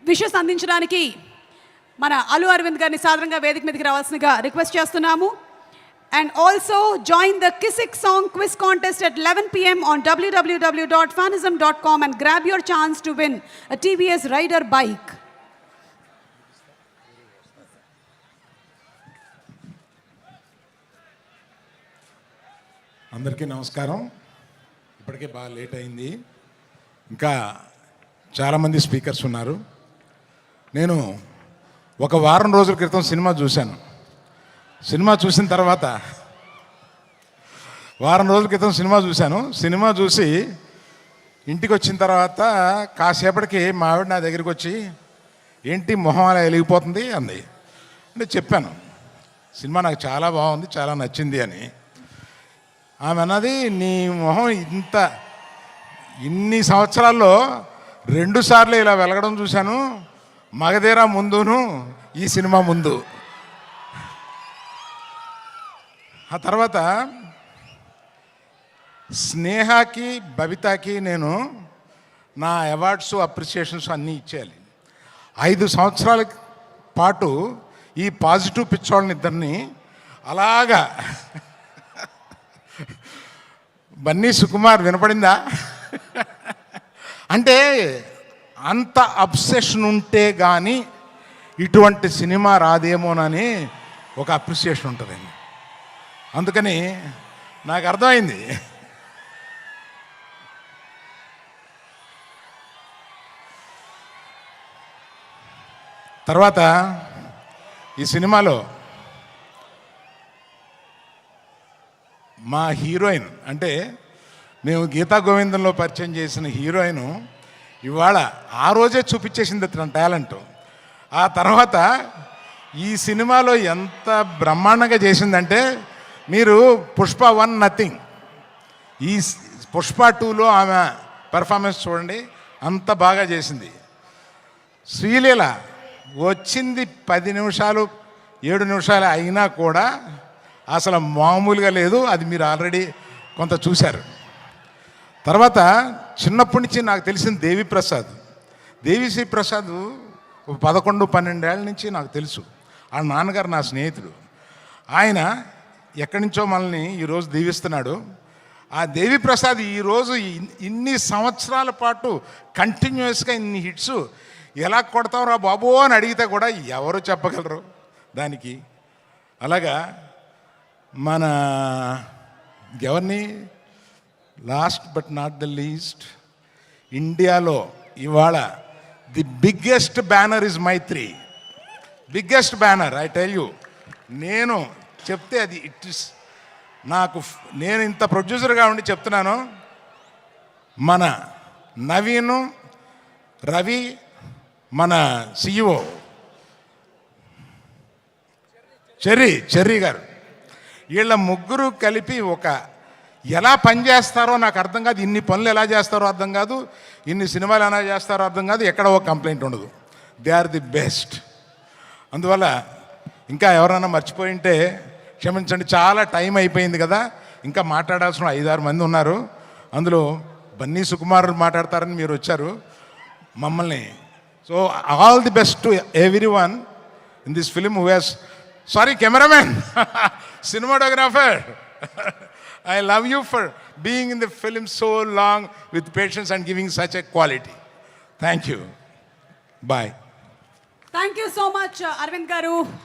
Wishes అందించడానికి మన అల్లు అరవింద్ గారిని సాధారణంగా వేదిక మీదకి రావాల్సిందిగా రిక్వెస్ట్ చేస్తున్నాము. And also join the Kissik Song Quiz Contest at 11 p.m. on www.fanism.com and grab your chance to win a TVS Raider bike. అందరికీ నమస్కారం. ఇప్పటికే బాగా లేట్ అయింది, ఇంకా చాలామంది స్పీకర్స్ ఉన్నారు. నేను ఒక వారం రోజుల క్రితం సినిమా చూశాను. సినిమా చూసిన తర్వాత సినిమా చూసి ఇంటికి వచ్చిన తర్వాత కాసేపటికి మా ఆవిడ నా దగ్గరికి వచ్చి, ఏంటి మొహం అలా వెలిగిపోతుంది అంది. అంటే చెప్పాను, సినిమా నాకు చాలా బాగుంది, చాలా నచ్చింది అని. ఆమె అన్నది, నీ మొహం ఇన్ని సంవత్సరాల్లో 2 సార్లు ఇలా వెలగడం చూశాను, మగధీర ముందును ఈ సినిమా ముందు. ఆ తర్వాత స్నేహకి బబితాకి నేను నా అవార్డ్స్ అప్రిసియేషన్స్ అన్నీ ఇచ్చేయాలి. 5 సంవత్సరాల పాటు ఈ పాజిటివ్ పిచ్చోళ్ళని ఇద్దరిని అలాగా బన్నీ సుకుమార్ వినపడిందా అంటే అంత అబ్సెషన్ ఉంటే కానీ ఇటువంటి సినిమా రాదేమోనని ఒక అప్రిసియేషన్ ఉంటుందండి. అందుకని నాకు అర్థమైంది. తర్వాత ఈ సినిమాలో మా హీరోయిన్, అంటే మేము గీతా గోవిందంలో పరిచయం చేసిన హీరోయిన్ ఇవాళ ఆ రోజే చూపించేసింది తన టాలెంట్. ఆ తర్వాత ఈ సినిమాలో ఎంత బ్రహ్మాండంగా చేసిందంటే, మీరు పుష్ప 1 నథింగ్, ఈ పుష్ప 2లో ఆమె పెర్ఫార్మెన్స్ చూడండి, అంత బాగా చేసింది. శ్రీలీల వచ్చింది 10 నిమిషాలు 7 నిమిషాలు అయినా కూడా అసలు మామూలుగా లేదు. అది మీరు ఆల్రెడీ కొంత చూశారు. తర్వాత చిన్నప్పటి నుంచి నాకు తెలిసిన దేవిశ్రీ ప్రసాద్ 11-12 ఏళ్ళ నుంచి నాకు తెలుసు. ఆ నాన్నగారు నా స్నేహితుడు. ఆయన ఎక్కడి నుంచో మనల్ని ఈరోజు దీవిస్తున్నాడు. ఆ దేవిప్రసాద్ ఈరోజు ఇన్ని సంవత్సరాల పాటు కంటిన్యూస్గా ఇన్ని హిట్స్ ఎలా కొడతావురా బాబు అని అడిగితే కూడా ఎవరు చెప్పగలరు దానికి. అలాగా మన ఎవరిని, last but not the least, ఇండియాలో ఇవాళ the biggest banner is Mythri. Biggest banner, I tell you. నేను చెప్తే అది ఇట్ ఇస్ నేను ఇంత ప్రొడ్యూసర్గా ఉండి చెప్తున్నాను. మన నవీను, రవి, మన సిఇఓ చెర్రీ గారు, వీళ్ళ ముగ్గురు కలిపి ఎలా పనిచేస్తారో నాకు అర్థం కాదు. ఇన్ని పనులు ఎలా చేస్తారో అర్థం కాదు, ఇన్ని సినిమాలు ఎలా చేస్తారో అర్థం కాదు, ఎక్కడ ఒక కంప్లైంట్ ఉండదు. They are the best. అందువల్ల ఇంకా ఎవరైనా మర్చిపోయింటే క్షమించండి, చాలా టైం అయిపోయింది కదా. ఇంకా మాట్లాడాల్సిన 5-6 మంది ఉన్నారు. అందులో బన్నీ సుకుమార్ మాట్లాడతారని మీరు వచ్చారు మమ్మల్ని. So all the best to every one in this film who has, sorry cameraman, cinematographer, I love you for being in the film so long with patience and giving such a quality. Thank you. Bye. Thank you so much, Arvind garu.